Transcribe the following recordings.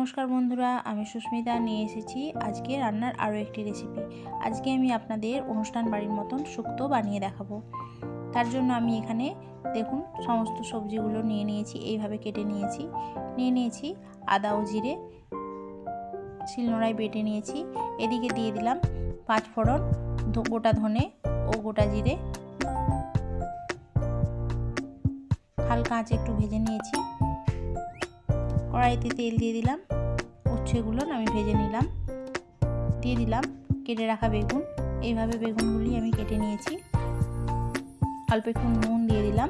নমস্কার বন্ধুরা, আমি সুস্মিতা নিয়ে এসেছি আজকে রান্নার আরও একটি রেসিপি। আজকে আমি আপনাদের অনুষ্ঠান বাড়ির মতন শুক্তো বানিয়ে দেখাবো। তার জন্য আমি এখানে দেখুন সমস্ত সবজিগুলো নিয়ে নিয়েছি, এইভাবে কেটে নিয়েছি আদা ও জিরে শিলনোড়ায় বেটে নিয়েছি। এদিকে দিয়ে দিলাম 5 ফোড়ন, গোটা ধনে ও গোটা জিরে, হালকা আঁচে একটু ভেজে নিয়েছি। কড়াইতে তেল দিয়ে দিলাম, উচ্ছেগুলো আমি ভেজে নিলাম। দিয়ে দিলাম কেটে রাখা বেগুন, এইভাবে বেগুনগুলি আমি কেটে নিয়েছি। অল্প একটু নুন দিয়ে দিলাম,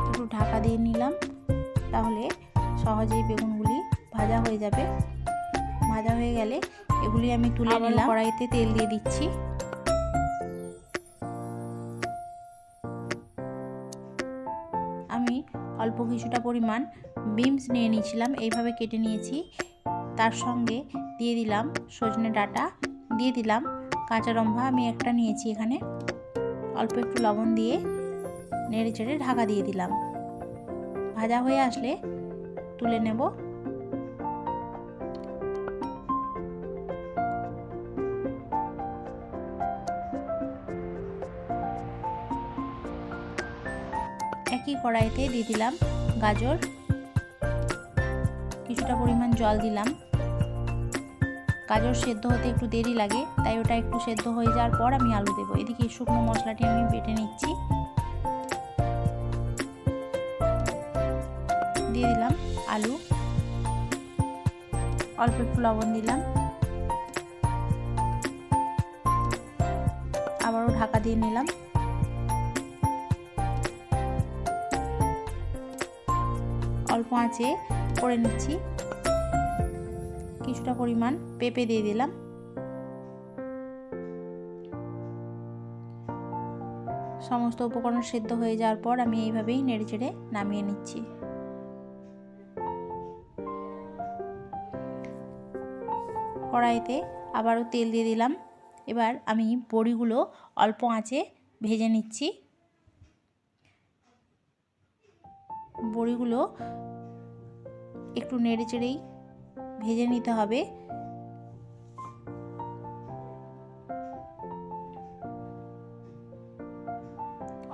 একটু ঢাকা দিয়ে নিলাম, তাহলে সহজেই বেগুনগুলি ভাজা হয়ে যাবে। ভাজা হয়ে গেলে এগুলি আমি তুলে নিলাম। কড়াইতে তেল দিয়ে দিচ্ছি। আমি অল্প কিছুটা পরিমাণ বিনস নিয়ে নিয়েছিলাম, এইভাবে কেটে নিয়েছি। তার সঙ্গে দিয়ে দিলাম সজনে ডাঁটা, দিয়ে দিলাম কাঁচা লঙ্কা আমি একটা নিয়েছি এখানে। অল্প একটু লবণ দিয়ে নেড়ে চেড়ে ঢাকা দিয়ে দিলাম। ভাজা হয়ে আসলে তুলে নেব। একই কড়াইতে দিয়ে দিলাম গাজর, কিছুটা পরিমাণ জল দিলাম। গাজর সেদ্ধ হতে একটু দেরি লাগে, তাই ওটা একটু সেদ্ধ হয়ে যাওয়ার পর আমি আলু দেবো। এদিকে শুকনো মশলাটি আমি বেটে নিচ্ছি। দিয়ে দিলাম আলু, অল্প একটু লবণ দিলাম, আবারও ঢাকা দিয়ে নিলাম। অল্প আঁচে করে নিচ্ছি। কিছুটা পরিমাণ পেঁপে দিয়ে দিলাম। সমস্ত উপকরণ সেদ্ধ হয়ে যাওয়ার পর আমি এইভাবেই নেড়ে চেড়ে নামিয়ে নিচ্ছি। কড়াইতে আবারও তেল দিয়ে দিলাম। এবার আমি বড়িগুলো অল্প আঁচে ভেজে নিচ্ছি। বড়িগুলো একটু নেড়ে চেড়েই ভেজে নিতে হবে।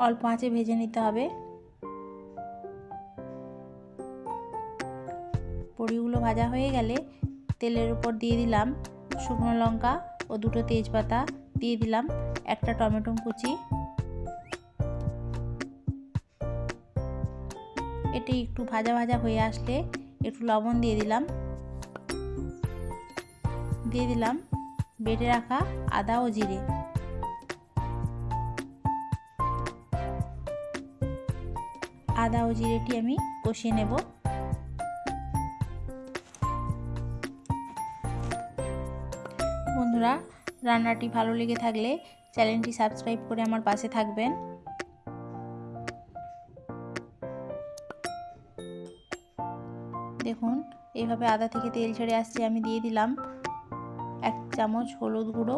অল্প আঁচে ভেজে নিতে হবে। বড়িগুলো ভাজা হয়ে গেলে তেলের উপর দিয়ে দিলাম শুকনো লঙ্কা ও দুটো তেজপাতা, দিয়ে দিলাম একটা টমেটো কুচি। এটি একটু ভাজা ভাজা হয়ে আসলে একটু লবণ দিয়ে দিলাম। দিয়ে দিলাম বেটে রাখা আদা ও জিরে। আদা ও জিরেটি আমি কষিয়ে নেব। বন্ধুরা, রান্নাটি ভালো লেগে থাকলে চ্যানেলটি সাবস্ক্রাইব করে আমার পাশে থাকবেন। দেখুন এইভাবে আদা থেকে তেল ছেড়ে আসছে। আমি দিয়ে দিলাম 1 চামচ হলুদ গুঁড়ো,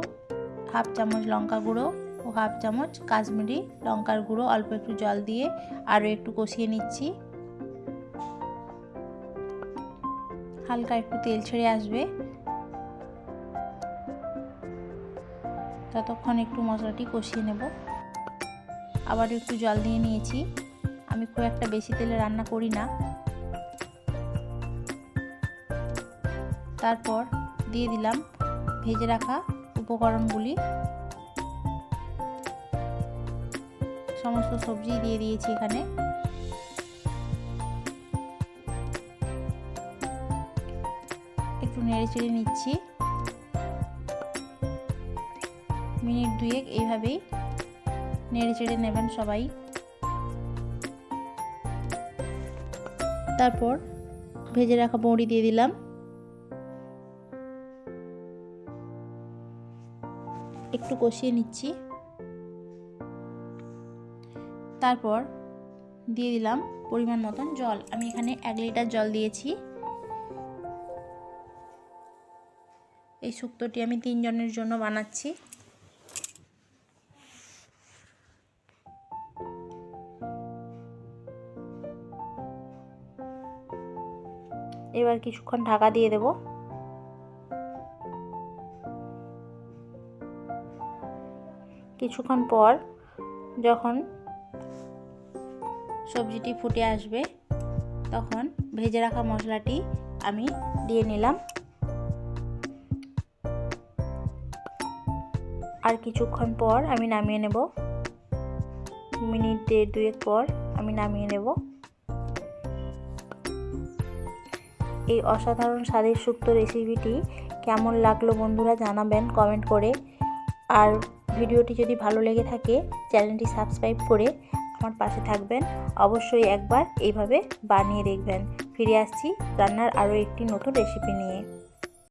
হাফ চামচ লঙ্কা গুঁড়ো ও হাফ চামচ কাশ্মীরি লঙ্কার গুঁড়ো। অল্প একটু জল দিয়ে আরও একটু কষিয়ে নিচ্ছি। হালকা একটু তেল ছেড়ে আসবে, ততক্ষণ একটু মশলাটি কষিয়ে নেব। আবার একটু জল দিয়ে নিয়েছি। আমি খুব একটা বেশি তেলে রান্না করি না। তারপর দিয়ে দিলাম ভেজে রাখা উপকরণগুলি। সমস্ত সবজি দিয়ে দিয়েছি এখানে। একটু নেড়ে চেড়ে নিচ্ছি। মিনিট 2 এইভাবেই নেড়ে চেড়ে নেবেন সবাই। তারপর ভেজে রাখা বড়ি দিয়ে দিলাম। একটু কষিয়ে নিচ্ছি। তারপর দিয়ে দিলাম পরিমাণ মতন জল। আমি এখানে 1 লিটার জল দিয়েছি। এই শুক্তোটি আমি 3 জনের জন্য বানাচ্ছি। এবার কিছুক্ষণ ঢাকা দিয়ে দেব। কিছুক্ষণ পর যখন সবজিটি ফুটে আসবে তখন ভেজে রাখা মশলাটি আমি দিয়ে নিলাম। আর কিছুক্ষণ পর আমি নামিয়ে নেব। মিনিট 1-2 পর আমি নামিয়ে নেব। এই অসাধারণ স্বাদের শুক্তো রেসিপিটি কেমন লাগলো বন্ধুরা জানাবেন কমেন্ট করে। আর ভিডিওটি যদি ভালো লেগে থাকে চ্যানেলটি সাবস্ক্রাইব করে আমার পাশে থাকবেন। অবশ্যই একবার এইভাবে বানিয়ে দেখবেন। ফিরে আসছি রান্নার আরও একটি নতুন রেসিপি নিয়ে।